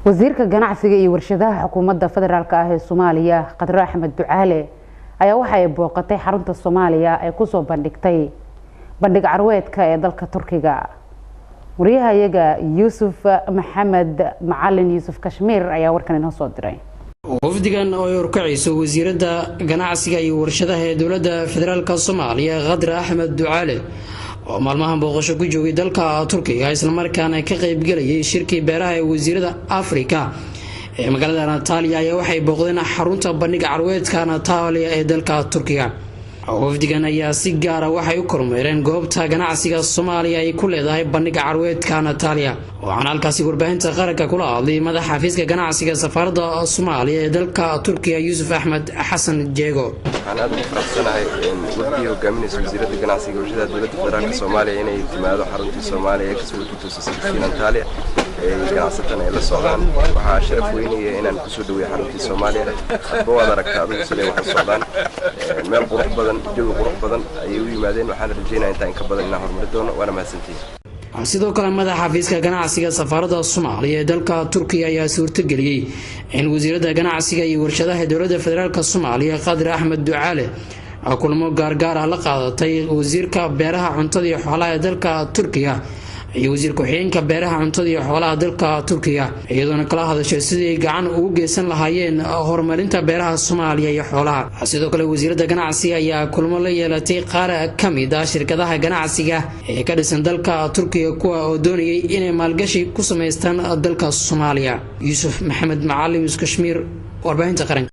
wasiirka ganacsiga iyo warshadaha xukuumadda federaalka ah ee Soomaaliya Qadar Axmed Ducaale ayaa waxa ay booqatay xarunta Soomaaliya ee ku soo bandhigtay bandhig carweedka ee dalka Turkiga. wariyahayaga Yuusuf Maxamed Macalin Yuusuf Kashmir ayaa warkan inoo soo diray. wafdigan oo urkacayso wasiirada ganacsiga iyo warshadaha ee dawladda federaalka Soomaaliya Qadar Axmed Ducaale oo maalmahan booqasho ku joogay dalka Turkiga isla markaana ka qayb galayay shirkii beeraha ee wasiirada Afrika ee magaalada Antalya ayaa waxay booqdeen xarunta bandhig carweedka Antalya ee dalka Turkiga. wafdigan ayaa si gaar ah waxay u kormeereen goobta ganacsiga Soomaaliya ay ku leedahay bandhig carweedka Antalya waxaana halkaasi warbaahinta qaranka kula hadlay madaxa xafiiska ganacsiga safaaradda Soomaaliya ee dalka Turkiga Yuusuf Axmed Xasan Jeego. أنا أفرحسناي وفيه وكامنس وزيرة الجناعسي وجدها دولة فدرالك الصومالية هنا يتمادوا حرمة الصومالية كسبوا توسس في أنطاليا جناعستنا إلى السودان وحاشرف ويني هنا نكسودوا حرمة الصومالية بوضع ركابي سليم السودان مال قرح بدن جو قرح بدن أيوي مادين وحنا رجينا أنت إنك بدن نهر مردون وأنا ما سنتي. sidoo kale madaxa xafiiska ganacsiga safaaradda Soomaaliya ee dalka Turkiga ayaa suurtageliyay in wasiirada ganacsiga iyo warshadaha dawladda federaalka Soomaaliya Qadar Axmed Ducaale kulmo gaar ah la qaadatay wasiirka beeraha cuntada iyo xoolaha ee dalka Turkiga iyo wasiir ku-xigeenka beeraha cuntada iyo xoolaha dalka Turkiga iyadoo kala hadashay sidii gacan ugu geysan lahaayeen horumarinta beeraha Soomaaliya iyo xoolaha. sidoo kale wasiirada ganacsiga ayaa kulmo la yeelatay qaar ka mid ah shirkadaha ganacsiga ee ka dhisan dalka Turkiga kuwa oo doonayay inay maalgashi ku sameystaan dalka Soomaaliya. Yuusuf Maxamed Macalin Yuusuf Kashmir warbaahinta qaranka.